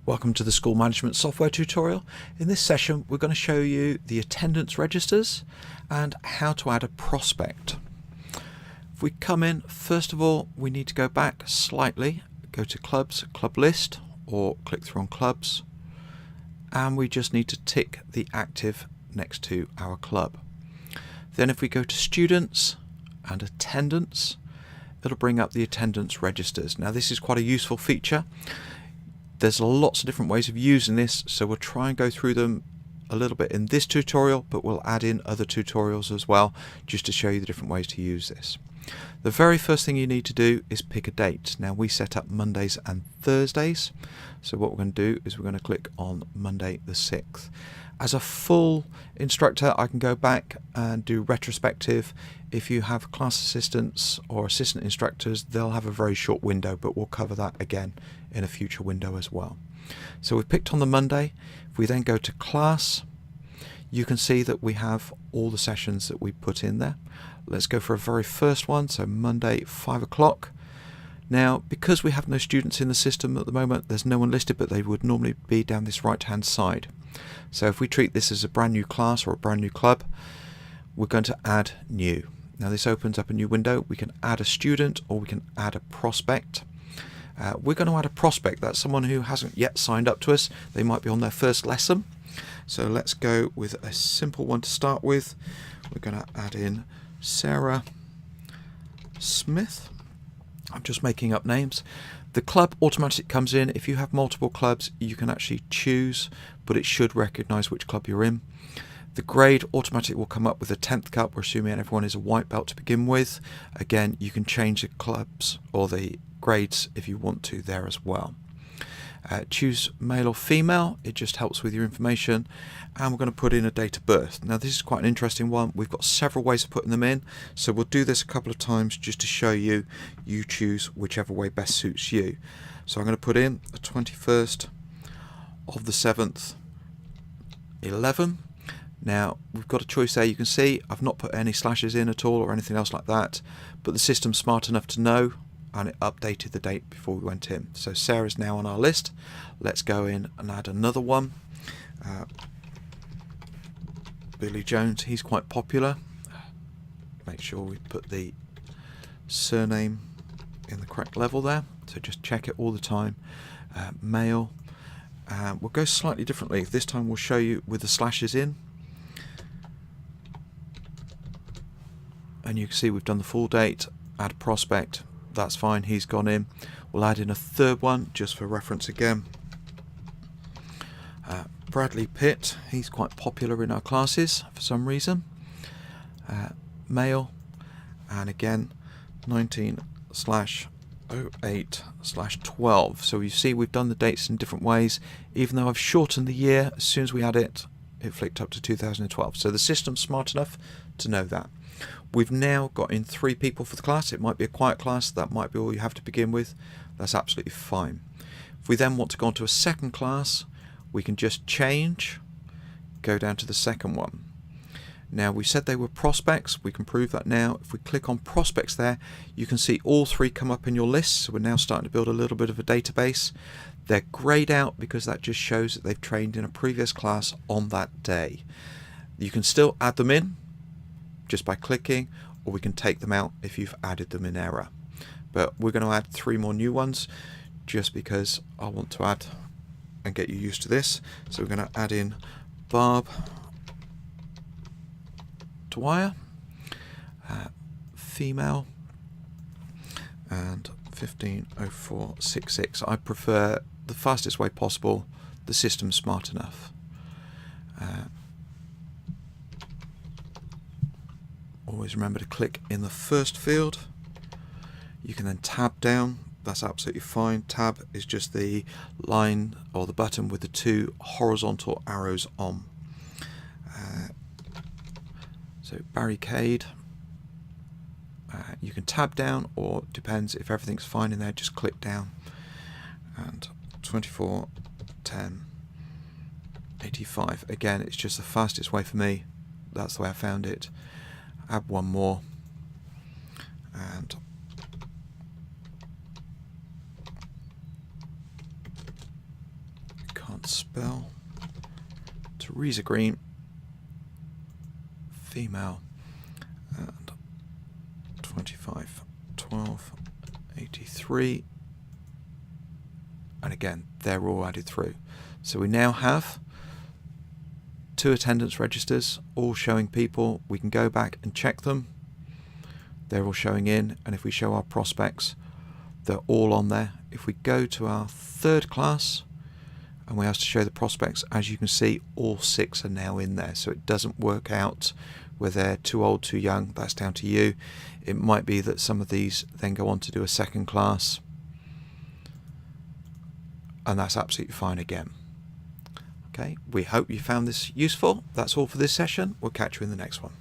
Welcome to the School Management Software tutorial. In this session we're going to show you the attendance registers and how to add a prospect. If we come in, first of all we need to go back slightly, go to Clubs, Club List, or click through on Clubs, and we just need to tick the active next to our club. Then if we go to Students and Attendance, it'll bring up the attendance registers. Now this is quite a useful feature. There's lots of different ways of using this, so we'll try and go through them a little bit in this tutorial, but we'll add in other tutorials as well just to show you the different ways to use this. The very first thing you need to do is pick a date. Now we set up Mondays and Thursdays, so what we're going to do is we're going to click on Monday the 6th. As a full instructor, I can go back and do retrospective. If you have class assistants or assistant instructors, they'll have a very short window, but we'll cover that again in a future window as well. So we've picked on the Monday. If we then go to class, you can see that we have all the sessions that we put in there. Let's go for a very first one, so Monday 5 o'clock. Now because we have no students in the system at the moment, there's no one listed, but they would normally be down this right hand side. So if we treat this as a brand new class or a brand new club, we're going to add new. Now this opens up a new window. We can add a student or we can add a prospect. We're going to add a prospect. That's someone who hasn't yet signed up to us. They might be on their first lesson. So let's go with a simple one to start with. We're going to add in Sarah Smith. I'm just making up names. The club automatically comes in. If you have multiple clubs, you can actually choose, but it should recognize which club you're in. The grade automatically will come up with a 10th cup. We're assuming everyone is a white belt to begin with. Again, you can change the clubs or the grades if you want to there as well. Choose male or female. It just helps with your information, and we're going to put in a date of birth. Now this is quite an interesting one. We've got several ways of putting them in, so we'll do this a couple of times just to show you. You choose whichever way best suits you. So I'm going to put in the 21st of the 7th 11. Now we've got a choice there. You can see I've not put any slashes in at all or anything else like that, but the system's smart enough to know, and it updated the date before we went in. So Sarah's now on our list. Let's go in and add another one. Billy Jones, he's quite popular. Make sure we put the surname in the correct level there, so just check it all the time. Male. We'll go slightly differently. This time we'll show you with the slashes in, and you can see we've done the full date. Add a prospect. That's fine, he's gone in. We'll add in a third one just for reference again. Bradley Pitt, he's quite popular in our classes for some reason. Male, and again 19/08/12. So you see we've done the dates in different ways. Even though I've shortened the year, as soon as we add it, it flicked up to 2012. So the system's smart enough to know that. We've now got in 3 people for the class. It might be a quiet class, that might be all you have to begin with. That's absolutely fine. If we then want to go on to a second class, we can just change, go down to the second one. Now we said they were prospects, we can prove that now. If we click on prospects there, you can see all 3 come up in your list. So we're now starting to build a little bit of a database. They're greyed out because that just shows that they've trained in a previous class on that day. You can still add them in just by clicking, or we can take them out if you've added them in error. But we're going to add 3 more new ones just because I want to add and get you used to this. So we're going to add in Barb Dwyer, female, and 150466. I prefer the fastest way possible. The system's smart enough. Always remember to click in the first field. You can then tab down. That's absolutely fine. Tab is just the line or the button with the 2 horizontal arrows on. So barricade. You can tab down, or depends if everything's fine in there, just click down. And 24/10/85. Again, it's just the fastest way for me. That's the way I found it. Add one more, and can't spell. Teresa Green, female, and 25, 12, 83. And again, they're all added through. So we now have 2 attendance registers, all showing people. We can go back and check them. They're all showing in, and if we show our prospects, they're all on there. If we go to our 3rd class and we ask to show the prospects, as you can see, all 6 are now in there. So it doesn't work out whether they're too old, too young. That's down to you. It might be that some of these then go on to do a 2nd class, and that's absolutely fine again. Okay, we hope you found this useful. That's all for this session. We'll catch you in the next one.